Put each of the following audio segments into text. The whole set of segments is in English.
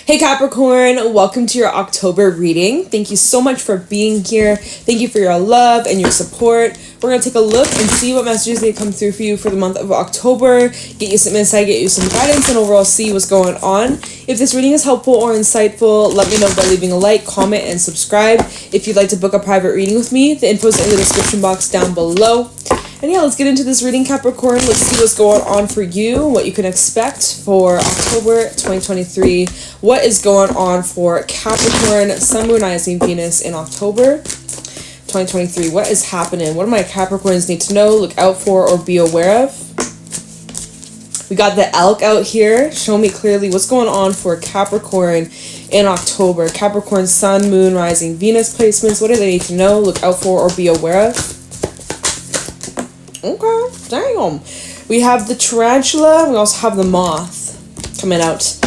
Hey Capricorn, welcome to your October reading. Thank you so much for being here. Thank you for your love and your support. We're going to take a look and see what messages they come through for you for the month of October. Get you some insight, get you some guidance, and overall see what's going on. If this reading is helpful or insightful, let me know by leaving a like, comment, and subscribe. If you'd like to book a private reading with me, the info is in the description box down below. And yeah, let's get into this reading, Capricorn. Let's see what's going on for you, what you can expect for October 2023. What is going on for Capricorn, Sun, Moon, Rising, Venus in October 2023? What is happening? What do my Capricorns need to know, look out for, or be aware of? We got the elk out here. Show me clearly what's going on for Capricorn in October. Capricorn, Sun, Moon, Rising, Venus placements. What do they need to know, look out for, or be aware of? Okay, damn. We have the tarantula. We also have the moth coming out.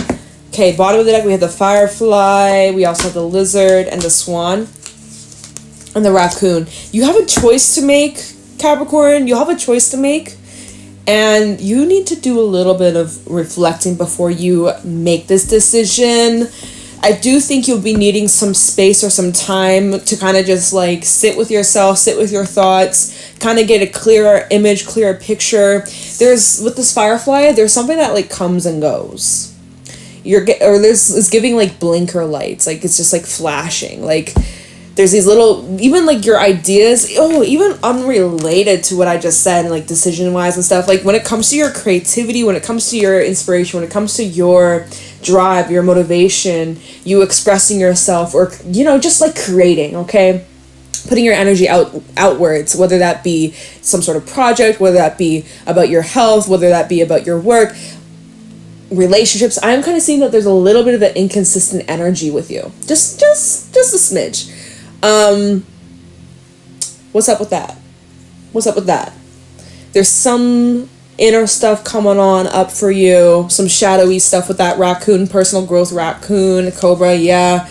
Okay, bottom of the deck, we have the firefly. We also have the lizard and the swan. And the raccoon. You have a choice to make, Capricorn. You have a choice to make. And you need to do a little bit of reflecting before you make this decision. I do think you'll be needing some space or some time to kind of just like sit with yourself, sit with your thoughts, kind of get a clearer image, clearer picture. There's, with this firefly, there's something that like comes and goes. It's giving like blinker lights, like it's just like flashing. Like there's these little, even like your ideas, even unrelated to what I just said, like decision wise and stuff. Like when it comes to your creativity, when it comes to your inspiration, when it comes to your drive, your motivation, you expressing yourself, or just like creating, okay, putting your energy outwards, whether that be some sort of project, whether that be about your health, whether that be about your work, relationships. I'm kind of seeing that there's a little bit of an inconsistent energy with you, just a smidge. What's up with that? There's some inner stuff coming on up for you, some shadowy stuff with that raccoon, personal growth raccoon, cobra, yeah.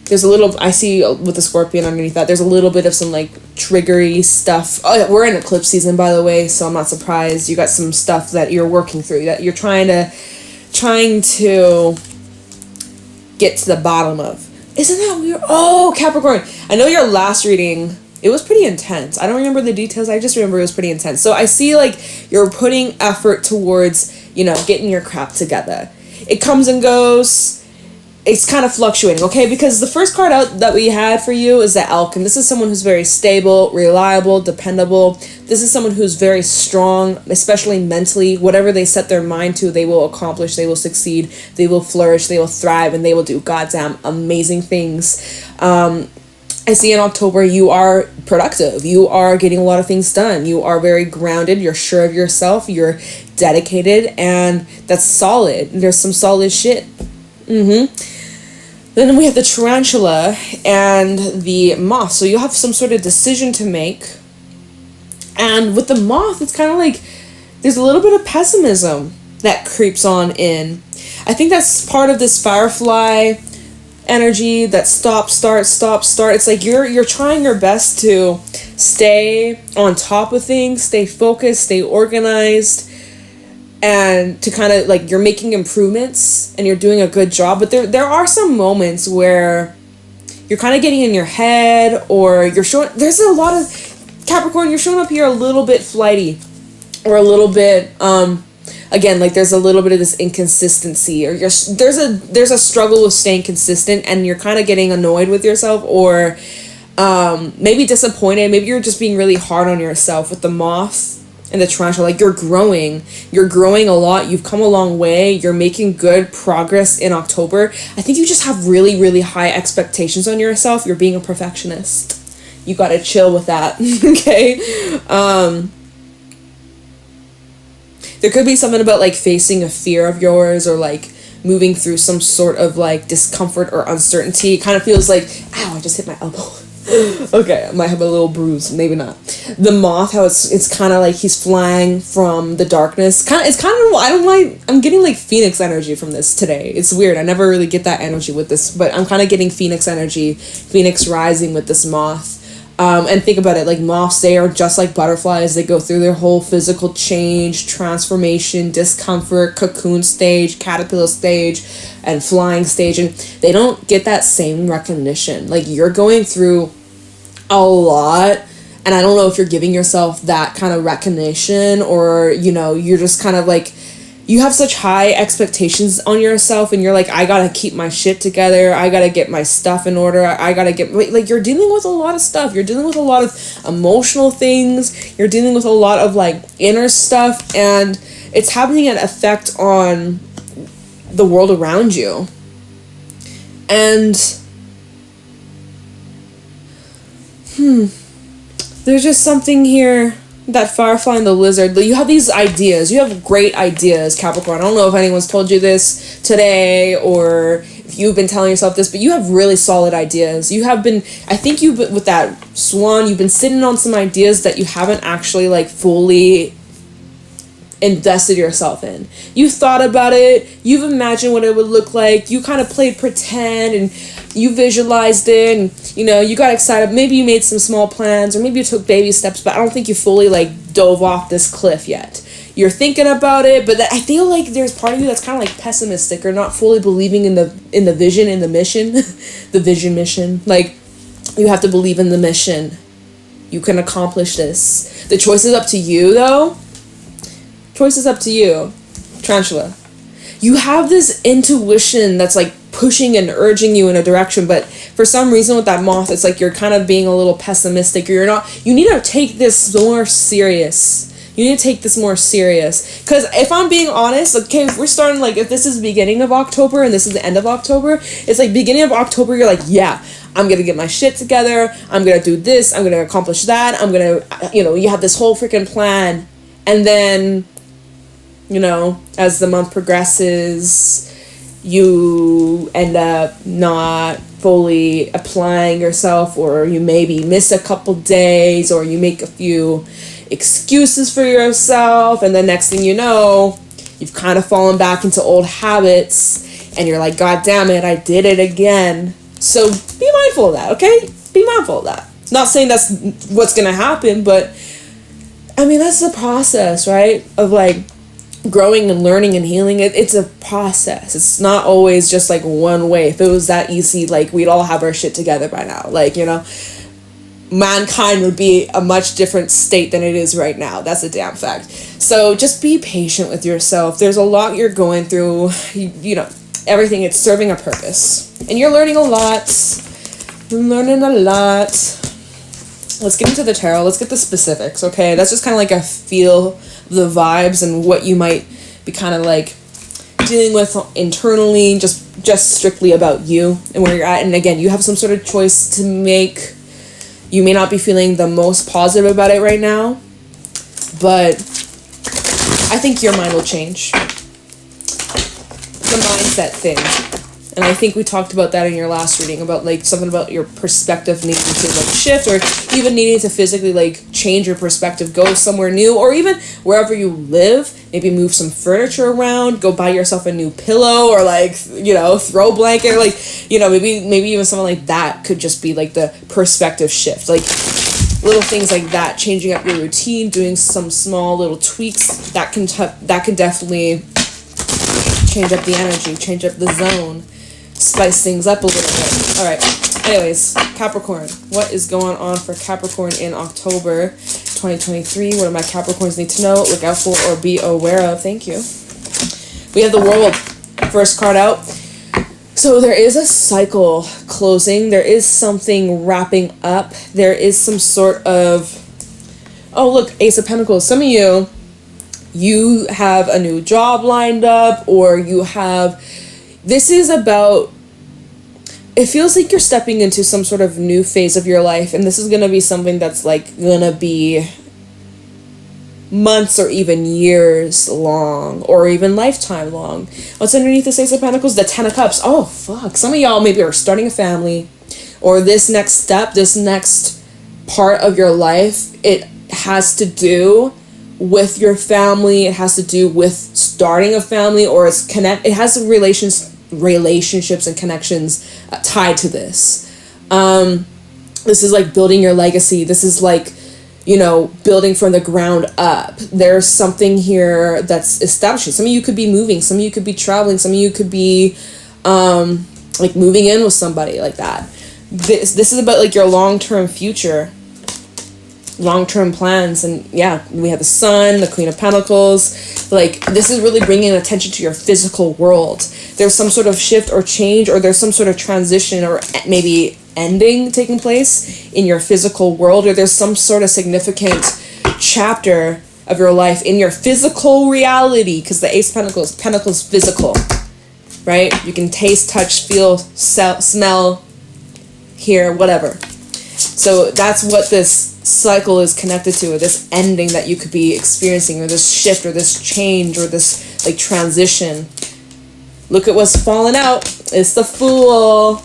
There's a little, I see with the scorpion underneath that, there's a little bit of some like triggery stuff. Oh yeah, we're in eclipse season, by the way, so I'm not surprised. You got some stuff that you're working through, that you're trying to get to the bottom of. Isn't that weird? Oh, Capricorn, I know your last reading, it was pretty intense. I don't remember the details. I just remember it was pretty intense. So I see like you're putting effort towards, getting your crap together. It comes and goes. It's kind of fluctuating, okay? Because the first card out that we had for you is the elk. And this is someone who's very stable, reliable, dependable. This is someone who's very strong, especially mentally. Whatever they set their mind to, they will accomplish, they will succeed, they will flourish, they will thrive, and they will do goddamn amazing things. I see in October you are productive. You are getting a lot of things done. You are very grounded. You're sure of yourself. You're dedicated, and that's solid. There's some solid shit. Then we have the tarantula and the moth. So you have some sort of decision to make. And with the moth, it's kind of like there's a little bit of pessimism that creeps on in. I think that's part of this firefly energy, that stop start. It's like you're trying your best to stay on top of things, stay focused, stay organized, and to kind of like you're making improvements and you're doing a good job. But there are some moments where you're kind of getting in your head, or you're showing, there's a lot of Capricorn, you're showing up here a little bit flighty, or a little bit again, like there's a little bit of this inconsistency, or there's a struggle with staying consistent, and you're kind of getting annoyed with yourself, or maybe disappointed. Maybe you're just being really hard on yourself with the moth and the tarantula. Like you're growing a lot. You've come a long way. You're making good progress in October. I think you just have really, really high expectations on yourself. You're being a perfectionist. You gotta chill with that. Okay. There could be something about like facing a fear of yours, or like moving through some sort of like discomfort or uncertainty. It kind of feels like, ow, I just hit my elbow. Okay, I might have a little bruise, maybe not. The moth, how it's kind of like he's flying from the darkness. I'm getting like Phoenix energy from this today. It's weird. I never really get that energy with this, but I'm kind of getting Phoenix energy, Phoenix rising with this moth. And think about it, like moths, they are just like butterflies. They go through their whole physical change, transformation, discomfort, cocoon stage, caterpillar stage, and flying stage, and they don't get that same recognition. Like, you're going through a lot, and I don't know if you're giving yourself that kind of recognition, or, you know, you're just kind of like, you have such high expectations on yourself, and you're like, I gotta keep my shit together, I gotta get my stuff in order, I gotta get, like, you're dealing with a lot of stuff, you're dealing with a lot of emotional things, you're dealing with a lot of, like, inner stuff, and it's having an effect on the world around you. And there's just something here, that firefly and the lizard. You have these ideas. You have great ideas, Capricorn. I don't know if anyone's told you this today, or if you've been telling yourself this, but you have really solid ideas. You have been, I think you've been, with that swan, you've been sitting on some ideas that you haven't actually, like, fully invested yourself in. You thought about it, you've imagined what it would look like, you kind of played pretend, and you visualized it, and, you know, you got excited. Maybe you made some small plans, or maybe you took baby steps, but I don't think you fully, like, dove off this cliff yet. You're thinking about it, but I feel like there's part of you that's kind of, like, pessimistic, or not fully believing in the vision, in the mission. The vision mission. Like, you have to believe in the mission. You can accomplish this. The choice is up to you, though. Choice is up to you, Tarantula. You have this intuition that's, like, pushing and urging you in a direction, but for some reason with that moth, it's like you're kind of being a little pessimistic, or you're not. You need to take this more serious. You need to take this more serious. Because if I'm being honest, okay, if we're starting, like, if this is the beginning of October and this is the end of October, it's like beginning of October, you're like, yeah, I'm going to get my shit together. I'm going to do this. I'm going to accomplish that. I'm going to, you know, you have this whole freaking plan. And then, you know, as the month progresses, you end up not fully applying yourself, or you maybe miss a couple days, or you make a few excuses for yourself, and the next thing you know, you've kind of fallen back into old habits, and you're like, God damn it, I did it again. So be mindful of that, okay? Be mindful of that. Not saying that's what's gonna happen, but I mean, that's the process, right? Of, like, growing and learning and healing. It's a process. It's not always just, like, one way. If it was that easy, like, we'd all have our shit together by now. Like, you know, mankind would be a much different state than it is right now. That's a damn fact. So just be patient with yourself. There's a lot you're going through. You know, everything, it's serving a purpose. And you're learning a lot. You're learning a lot. Let's get into the tarot. Let's get the specifics, okay? That's just kind of like a feel, the vibes, and what you might be kind of, like, dealing with internally, just strictly about you and where you're at. And again, you have some sort of choice to make. You may not be feeling the most positive about it right now, but I think your mind will change. The mindset thing. And I think we talked about that in your last reading, about, like, something about your perspective needing to, like, shift, or even needing to physically, like, change your perspective, go somewhere new, or even wherever you live, maybe move some furniture around, go buy yourself a new pillow, or, like, you know, throw a blanket, or, like, you know, maybe even something like that could just be, like, the perspective shift. Like, little things like that, changing up your routine, doing some small little tweaks, that can definitely change up the energy, change up the zone, spice things up a little bit. All right. Anyways, Capricorn. What is going on for Capricorn in October 2023? What do my Capricorns need to know, look out for, or be aware of? Thank you. We have the World. First card out. So there is a cycle closing. There is something wrapping up. There is some sort of... Oh, look, Ace of Pentacles. Some of you have a new job lined up, or you have... This is about, it feels like you're stepping into some sort of new phase of your life, and this is going to be something that's, like, going to be months or even years long, or even lifetime long. What's underneath the Ace of Pentacles? The Ten of Cups. Oh, fuck. Some of y'all maybe are starting a family, or this next step, this next part of your life, it has to do with your family. It has to do with starting a family, or it has relationships and connections tied to this. This is like building your legacy. This is like, you know, building from the ground up. There's something here that's establishing. Some of you could be moving. Some of you could be traveling. Some of you could be like moving in with somebody like that. This is about like your long-term future, long-term plans. And yeah, we have the Sun, the Queen of Pentacles. Like, this is really bringing attention to your physical world. There's some sort of shift or change, or there's some sort of transition or maybe ending taking place in your physical world, or there's some sort of significant chapter of your life in your physical reality, because the Ace of Pentacles physical, right? You can taste, touch, feel, smell, hear, whatever. So that's what this cycle is connected to, or this ending that you could be experiencing, or this shift, or this change, or this like transition. Look at what's falling out. It's the Fool.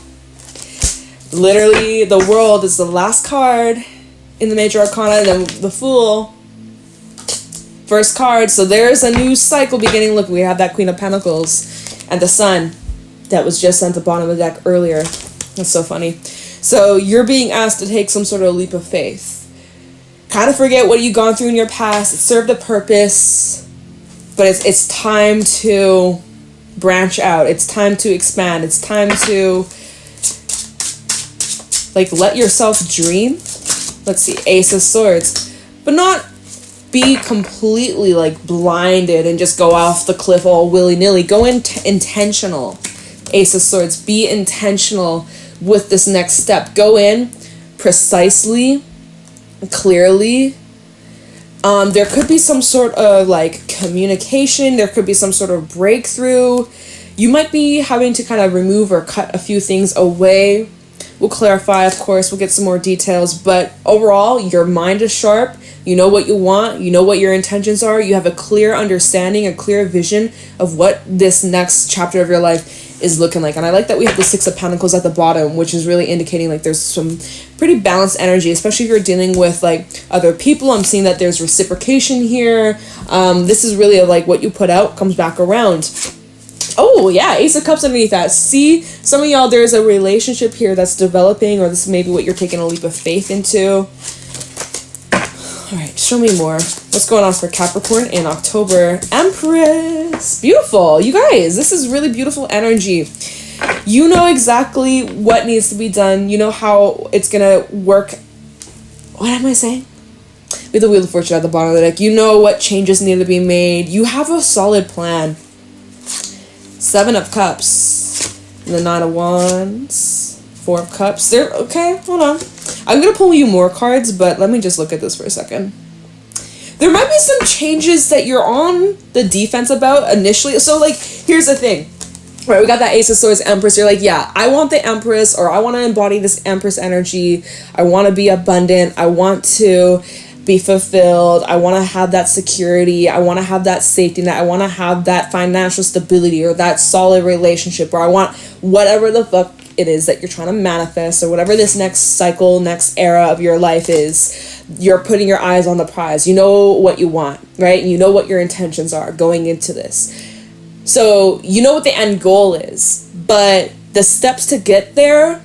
Literally, the World is the last card in the Major Arcana, and then the Fool, first card. So there's a new cycle beginning. Look, we have that Queen of Pentacles and the Sun that was just at the bottom of the deck earlier. That's so funny. So you're being asked to take some sort of leap of faith. Kind of forget what you've gone through in your past. It served a purpose, but it's time to branch out. It's time to expand. It's time to like let yourself dream. Let's see, Ace of Swords, but not be completely like blinded and just go off the cliff all willy-nilly. Go intentional. Ace of Swords, be intentional with this next step. Go in precisely, clearly. There could be some sort of like communication. There could be some sort of breakthrough. You might be having to kind of remove or cut a few things away. We'll clarify, of course. We'll get some more details. But overall, your mind is sharp. You know what you want. You know what your intentions are. You have a clear understanding, a clear vision of what this next chapter of your life is looking like. And I like that we have the Six of Pentacles at the bottom, which is really indicating like there's some pretty balanced energy, especially if you're dealing with like other people. I'm seeing that there's reciprocation here. This is really like what you put out comes back around. Oh, yeah, Ace of Cups underneath that. See, some of y'all, there's a relationship here that's developing, or this is maybe what you're taking a leap of faith into. All right, show me more. What's going on for Capricorn in October? Empress. Beautiful. You guys, this is really beautiful energy. You know exactly what needs to be done. You know how it's going to work. What am I saying? With the Wheel of Fortune at the bottom of the deck. You know what changes need to be made. You have a solid plan. Seven of Cups, and the Nine of Wands, Four of Cups. They're okay. Hold on. I'm gonna pull you more cards, but let me just look at this for a second. There might be some changes that you're on the defense about initially. So, like, here's the thing. Right, we got that Ace of Swords, Empress. You're like, yeah, I want the Empress, or I want to embody this Empress energy. I want to be abundant. I want to be fulfilled. I want to have that security. I want to have that safety net. I want to have that financial stability, or that solid relationship, or I want whatever the fuck it is that you're trying to manifest, or whatever this next cycle, next era of your life is. You're putting your eyes on the prize. You know what you want, right? You know what your intentions are going into this. So you know what the end goal is, but the steps to get there,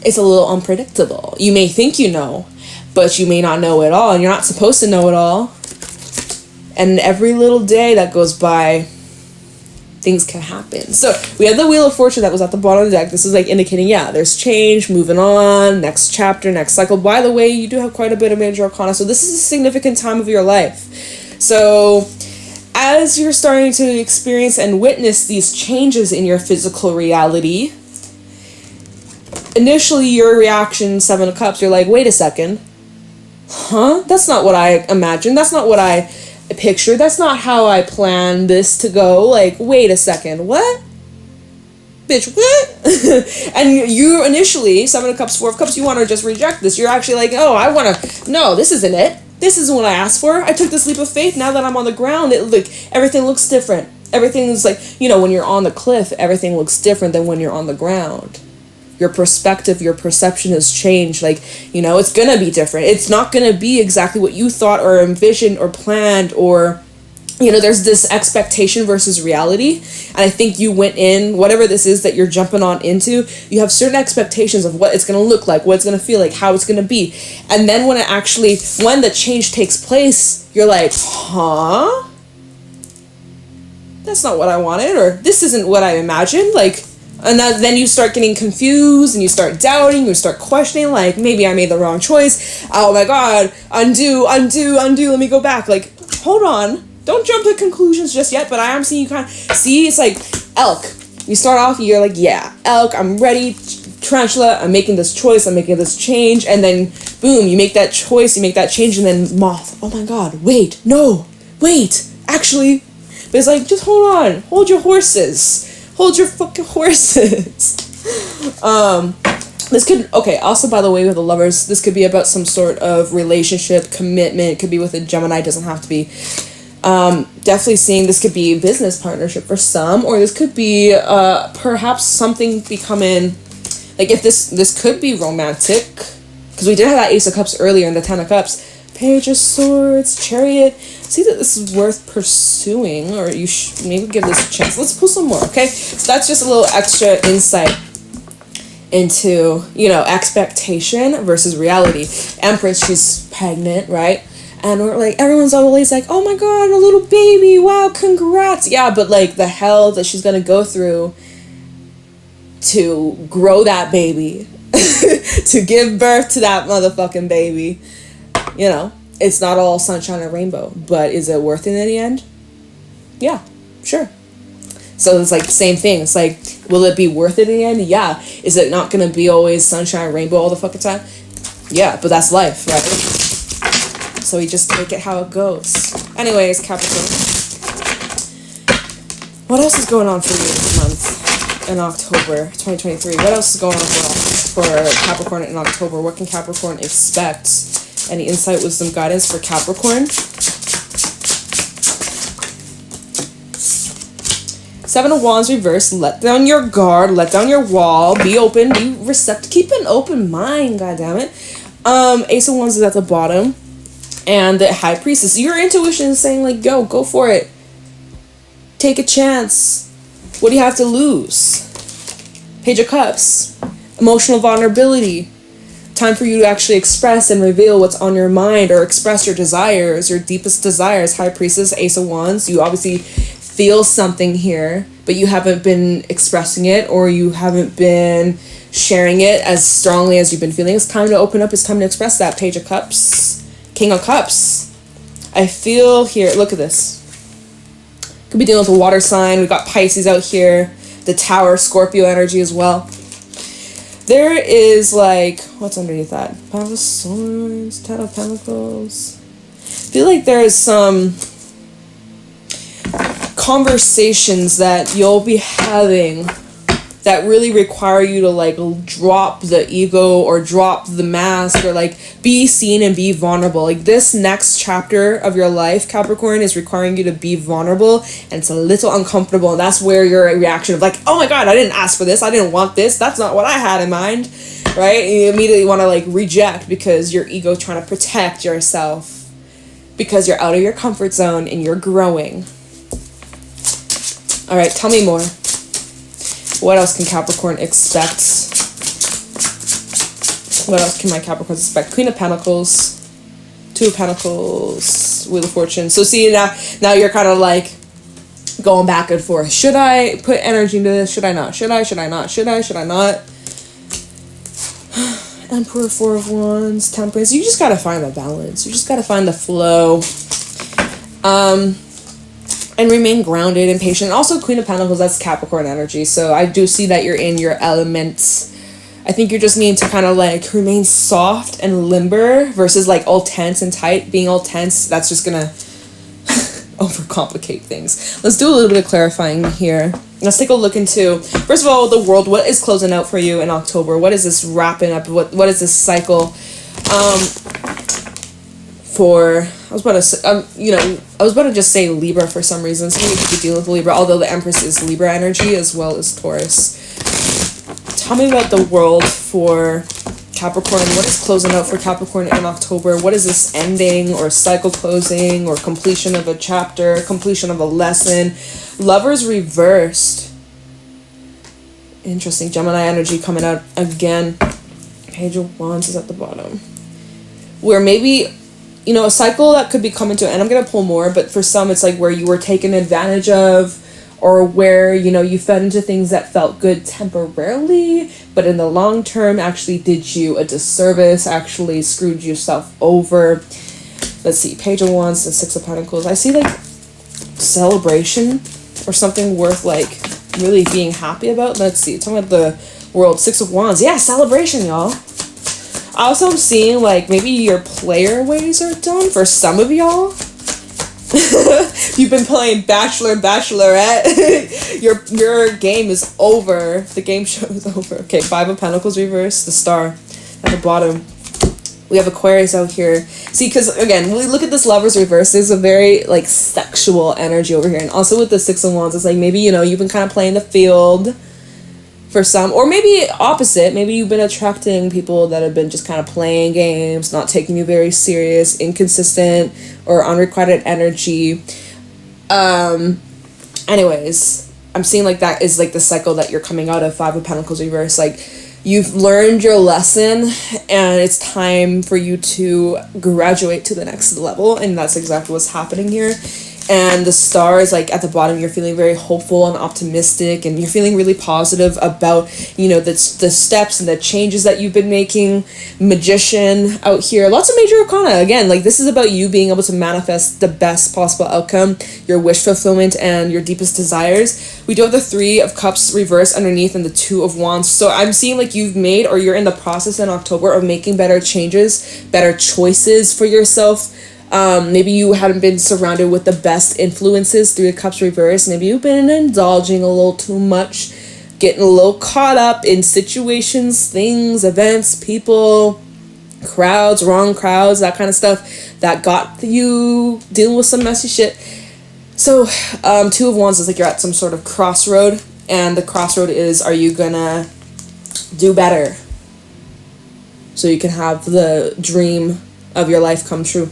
it's a little unpredictable. You may think you know, but you may not know it all, and you're not supposed to know it all. And every little day that goes by, things can happen. So we have the Wheel of Fortune that was at the bottom of the deck. This is like indicating, yeah, there's change, moving on, next chapter, next cycle. By the way, you do have quite a bit of Major Arcana, so this is a significant time of your life. So as you're starting to experience and witness these changes in your physical reality, initially your reaction, Seven of Cups, you're like, wait a second. Huh? That's not what I imagined. That's not what I pictured. That's not how I planned this to go. Like, wait a second. What? Bitch, what? And you initially, Seven of Cups, Four of Cups, you want to just reject this. You're actually like, oh, I want to, no, this isn't it. This isn't what I asked for. I took this leap of faith. Now that I'm on the ground, everything looks different. Everything's like, when you're on the cliff, everything looks different than when you're on the ground. Your perspective, your perception has changed. Like, it's going to be different. It's not going to be exactly what you thought or envisioned or planned or there's this expectation versus reality. And I think you went in, whatever this is that you're jumping on into, you have certain expectations of what it's going to look like, what it's going to feel like, how it's going to be. And then when the change takes place, you're like, huh? That's not what I wanted, or this isn't what I imagined. Like, and then you start getting confused and you start doubting, you start questioning, like, maybe I made the wrong choice. Oh my God, undo, let me go back. Like, hold on. Don't jump to conclusions just yet, but I am seeing you kind of see. It's like elk. You start off, you're like, yeah, elk, I'm ready. Tarantula, I'm making this choice, I'm making this change, and then boom, you make that choice, you make that change, and then moth. Oh my God, wait, actually, but it's like, just hold on, hold your fucking horses. This could, okay, also, by the way, with the lovers, this could be about some sort of relationship, commitment. It could be with a Gemini, doesn't have to be. Definitely seeing this could be a business partnership for some, or this could be perhaps something becoming, like, if this could be romantic, because we did have that Ace of Cups earlier in the Ten of Cups. Page of Swords, Chariot. See that this is worth pursuing, or you should maybe give this a chance. Let's pull some more, okay? So that's just a little extra insight into, expectation versus reality. Empress, she's pregnant, right? And we're like, everyone's always like, oh my God, a little baby, wow, congrats. Yeah, but like the hell that she's gonna go through to grow that baby, to give birth to that motherfucking baby. It's not all sunshine and rainbow, but is it worth it in the end? Yeah, sure. So it's like the same thing. It's like, will it be worth it in the end? Yeah. Is it not gonna be always sunshine and rainbow all the fucking time? Yeah, but that's life, right? So we just take it how it goes. Anyways, Capricorn. What else is going on for you this month in October 2023? What else is going on for Capricorn in October? What can Capricorn expect? Any insight, wisdom, guidance for Capricorn? Seven of Wands reversed. Let down your guard. Let down your wall. Be open. Be receptive. Keep an open mind, goddammit. Ace of Wands is at the bottom. And the High Priestess. Your intuition is saying, like, go for it. Take a chance. What do you have to lose? Page of Cups. Emotional vulnerability. Time for you to actually express and reveal what's on your mind, or express your desires, your deepest desires. High Priestess, Ace of Wands. You obviously feel something here, but you haven't been expressing it, or you haven't been sharing it as strongly as you've been feeling. It's time to open up. It's time to express that. Page of Cups. King of Cups. I feel here, look at this. Could be dealing with a water sign. We've got Pisces out here. The Tower, Scorpio energy as well. There is, like, what's underneath that? Five of Swords, Ten of Pentacles. I feel like there is some conversations that you'll be having that really require you to, like, drop the ego or drop the mask, or, like, be seen and be vulnerable. Like, this next chapter of your life, Capricorn, is requiring you to be vulnerable, and it's a little uncomfortable, and that's where your reaction of, like, oh my God, I didn't ask for this, I didn't want this, that's not what I had in mind, right? And you immediately want to, like, reject because your ego trying to protect yourself because you're out of your comfort zone and you're growing. All right, tell me more. What else can Capricorn expect? What else can my Capricorns expect? Queen of Pentacles, Two of Pentacles, Wheel of Fortune. So see, now you're kind of like going back and forth. Should I put energy into this? Should I not? Should I not? Should I not? Emperor, Four of Wands, Temperance. You just gotta find the balance. You just gotta find the flow. And remain grounded and patient. Also, Queen of Pentacles, that's Capricorn energy. So I do see that you're in your elements. I think you just need to kind of like remain soft and limber versus like all tense and tight. Being all tense, that's just gonna overcomplicate things. Let's do a little bit of clarifying here. Let's take a look into, first of all, the world. What is closing out for you in October? What is this wrapping up? What is this cycle? I was about to just say Libra for some reason. So you could be dealing with Libra, although the Empress is Libra energy as well as Taurus. Tell me about the world for Capricorn? What is closing out for Capricorn in October? What is this ending or cycle closing or completion of a chapter, completion of a lesson? Lovers reversed. Interesting. Gemini energy coming out again. Page of Wands is at the bottom. Where maybe, you know, a cycle that could be coming to an end. I'm going to pull more, but for some it's like where you were taken advantage of, or where, you know, you fell into things that felt good temporarily, but in the long term actually did you a disservice, actually screwed yourself over. Let's see, Page of Wands and Six of Pentacles. I see like celebration or something worth like really being happy about. Let's see, talking about the world. Six of Wands. Yeah, celebration, y'all. Also, I'm seeing like maybe your player ways are done for some of y'all. You've been playing Bachelor, Bachelorette. Your game is over. The game show is over. Okay, Five of Pentacles reverse. The Star at the bottom. We have Aquarius out here. See, because again, when we look at this Lovers reverse, there's a very like sexual energy over here. And also with the Six of Wands, it's like maybe, you know, you've been kind of playing the field for some, or maybe opposite. Maybe you've been attracting people that have been just kind of playing games, not taking you very serious, inconsistent, or unrequited energy. Anyways, I'm seeing like that is like the cycle that you're coming out of. Five of Pentacles reverse. Like, you've learned your lesson and it's time for you to graduate to the next level, and that's exactly what's happening here. And the Star is like at the bottom. You're feeling very hopeful and optimistic, and you're feeling really positive about, you know, the steps and the changes that you've been making. Magician out here. Lots of major arcana. Again, like this is about you being able to manifest the best possible outcome, your wish fulfillment, and your deepest desires. We do have the Three of Cups reverse underneath and the Two of Wands. So I'm seeing like you've made, or you're in the process in October of making better changes, better choices for yourself. Maybe you hadn't been surrounded with the best influences. Three of Cups reverse. Maybe you've been indulging a little too much, getting a little caught up in situations, things, events, people, crowds, wrong crowds, that kind of stuff that got you dealing with some messy shit. So, Two of Wands is like you're at some sort of crossroad, and the crossroad is, are you gonna do better so you can have the dream of your life come true?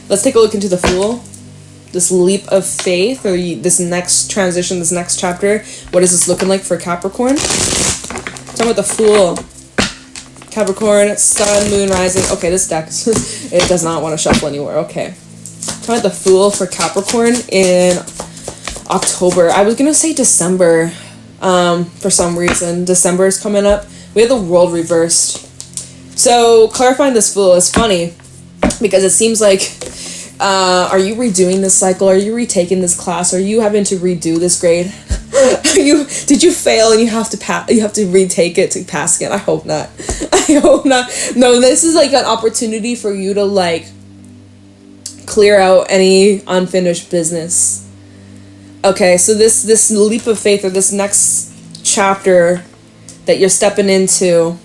Let's take a look into the Fool. This leap of faith, or this next transition, this next chapter. What is this looking like for Capricorn? Talking about the Fool. Capricorn, Sun, Moon, Rising. Okay, this deck, it does not want to shuffle anywhere. Okay. Talking about the Fool for Capricorn in October. I was going to say December for some reason. December is coming up. We have the World reversed. So, clarifying this Fool is funny because it seems like are you redoing this cycle? Are you retaking this class? Are you having to redo this grade? Did you fail and you have to retake it to pass again? I hope not. I hope not. No, this is like an opportunity for you to like clear out any unfinished business. Okay, so this leap of faith, or this next chapter that you're stepping into,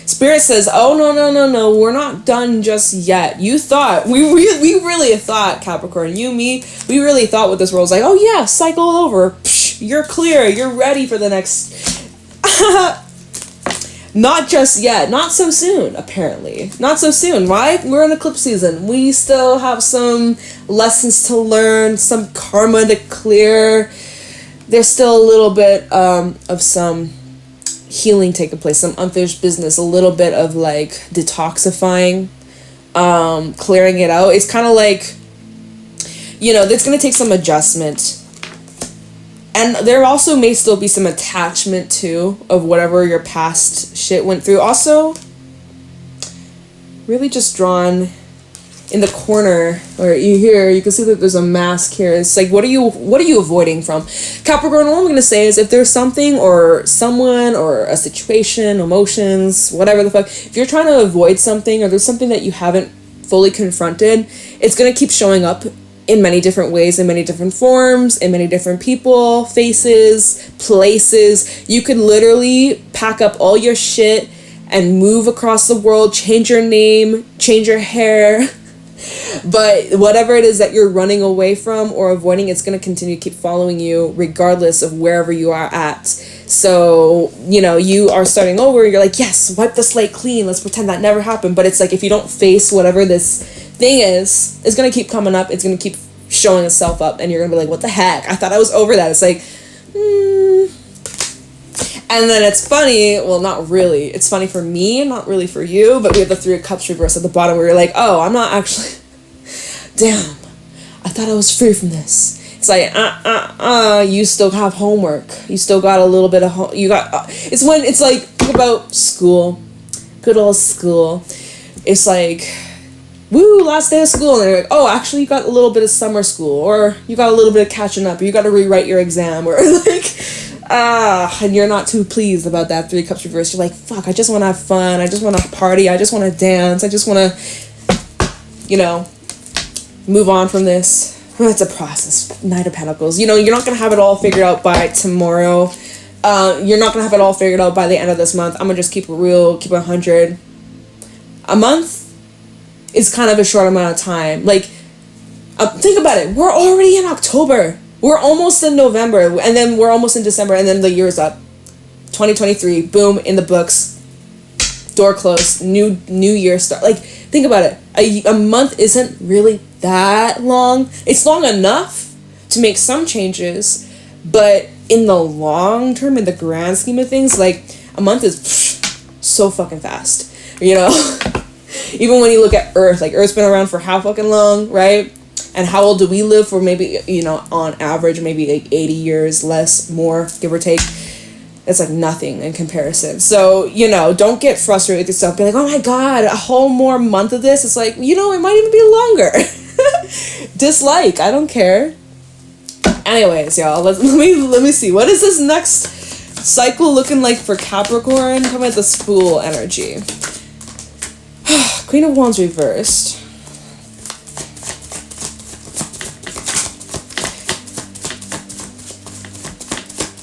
Spirit says, oh, no, we're not done just yet. You thought, we really thought, Capricorn, you, me, we really thought with this world was like, oh yeah, cycle over. Psh, you're clear, you're ready for the next. Not just yet, not so soon, apparently. Not so soon. Why? We're in eclipse season. We still have some lessons to learn, some karma to clear. There's still a little bit of some healing taking place, some unfinished business, a little bit of like detoxifying, clearing it out. It's kind of like, you know, it's going to take some adjustment. And there also may still be some attachment too of whatever your past shit went through. Also, really just drawn in the corner, or you can see that there's a mask here. It's like, what are you avoiding from? Capricorn, all I'm going to say is if there's something or someone or a situation, emotions, whatever the fuck, if you're trying to avoid something, or there's something that you haven't fully confronted, it's going to keep showing up in many different ways, in many different forms, in many different people, faces, places. You could literally pack up all your shit and move across the world, change your name, change your hair. But whatever it is that you're running away from or avoiding, it's going to continue to keep following you regardless of wherever you are at. So, you know, you are starting over, you're like, yes, wipe the slate clean, let's pretend that never happened. But it's like, if you don't face whatever this thing is, it's going to keep coming up, it's going to keep showing itself up, and you're going to be like, what the heck, I thought I was over that. It's like, And then it's funny, well, not really, it's funny for me, not really for you, but we have the Three of Cups reversed at the bottom, where you're like, oh, I'm not actually, damn, I thought I was free from this. It's like, you still have homework. You still got a little bit of it's when, it's like, think about school. Good old school. It's like, woo, last day of school. And they're like, oh, actually, you got a little bit of summer school. Or you got a little bit of catching up. Or you got to rewrite your exam. Or like, and you're not too pleased about that Three Cups reverse. You're like, fuck, I just want to have fun. I just want to party. I just want to dance. I just want to, you know, move on from this. It's a process. Knight of Pentacles. You know, you're not going to have it all figured out by tomorrow. You're not going to have it all figured out by the end of this month. I'm going to just keep it real, keep it 100. A month is kind of a short amount of time. Like, think about it. We're already in October. We're almost in November. And then we're almost in December. And then the year's up. 2023. Boom. In the books. Door closed. New year start. Like, think about it. A month isn't really that long. It's long enough to make some changes, but in the long term, in the grand scheme of things, like, a month is so fucking fast, you know. Even when you look at Earth, like, Earth's been around for how fucking long, right? And how old do we live for? Maybe, you know, on average, maybe like 80 years, less, more, give or take. It's like nothing in comparison. So, you know, don't get frustrated with yourself. Be like, oh my God, a whole more month of this. It's like, you know, it might even be longer. Dislike, I don't care. Anyways, y'all, let me see. What is this next cycle looking like for Capricorn? Come at the Spool energy. Queen of Wands reversed.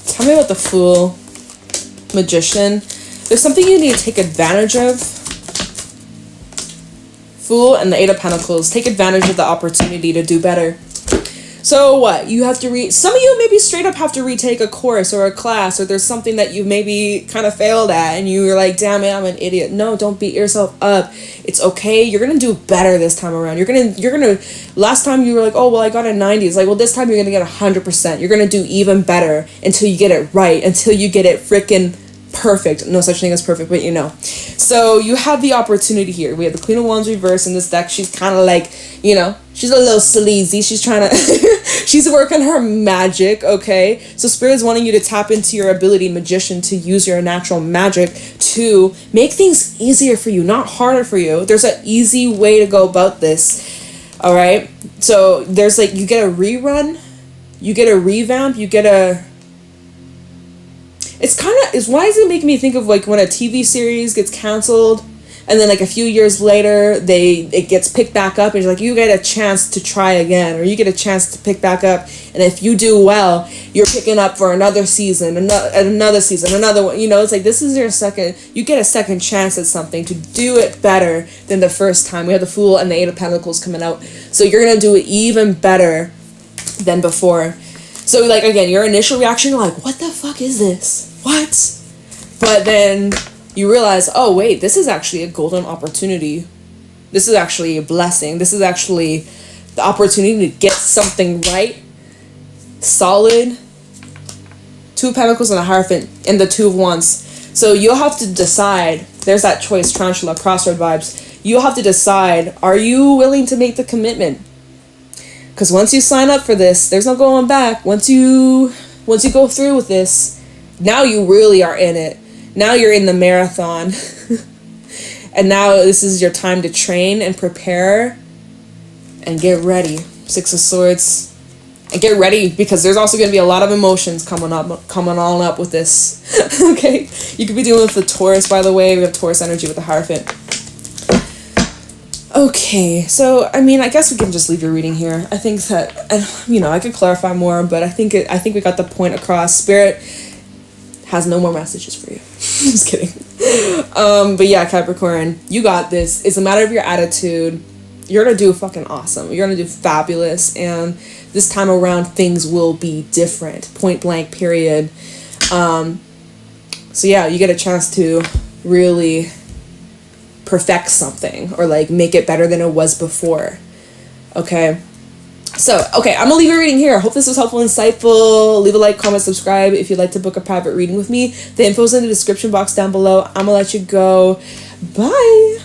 Tell me about the Fool. Magician. There's something you need to take advantage of. Fool and the Eight of Pentacles. Take advantage of the opportunity to do better. So what? You have to read. Some of you maybe straight up have to retake a course or a class, or there's something that you maybe kind of failed at and you're like, damn it, I'm an idiot. No, don't beat yourself up. It's okay. You're gonna do better this time around. You're gonna last time you were like, oh well, I got a 90. It's like, well, this time you're gonna get 100%. You're gonna do even better until you get it right, until you get it freaking perfect. No such thing as perfect, but you know. So you have the opportunity here. We have the Queen of Wands reverse in this deck. She's kind of like, you know, she's a little sleazy. She's trying to she's working her magic, okay? So Spirit is wanting you to tap into your ability, Magician, to use your natural magic to make things easier for you, not harder for you. There's an easy way to go about this. All right? So there's like, you get a rerun, you get a revamp, you get a it's kind of, why does it make me think of like when a TV series gets canceled and then like a few years later it gets picked back up and you're like, you get a chance to try again, or you get a chance to pick back up, and if you do well, you're picking up for another season, another season, another one. You know, it's like, this is your second, you get a second chance at something to do it better than the first time. We have the Fool and the Eight of Pentacles coming out, so you're gonna do it even better than before. So, like, again, your initial reaction, you're like, what the fuck is this? What? But then you realize, oh, wait, this is actually a golden opportunity. This is actually a blessing. This is actually the opportunity to get something right, solid. Two of Pentacles and a Hierophant, and the Two of Wands. So you'll have to decide. There's that choice, tarantula, crossroad vibes. You'll have to decide, are you willing to make the commitment? Because once you sign up for this, there's no going back. Once you go through with this, now you really are in it. Now you're in the marathon. And now this is your time to train and prepare and get ready. Six of Swords. And get ready, because there's also going to be a lot of emotions coming on up with this. Okay? You could be dealing with the Taurus, by the way. We have Taurus energy with the Hierophant. Okay, so, I mean, I guess we can just leave your reading here. I think that, you know, I could clarify more, but I think we got the point across. Spirit has no more messages for you. Just kidding. But yeah, Capricorn, you got this. It's a matter of your attitude. You're gonna do fucking awesome. You're gonna do fabulous, and this time around, things will be different. Point blank, period. So yeah, you get a chance to really perfect something or like make it better than it was before. Okay. So, okay, I'm gonna leave a reading here. I hope this was helpful and insightful. Leave a like, comment, subscribe if you'd like to book a private reading with me. The info's in the description box down below. I'm gonna let you go. Bye.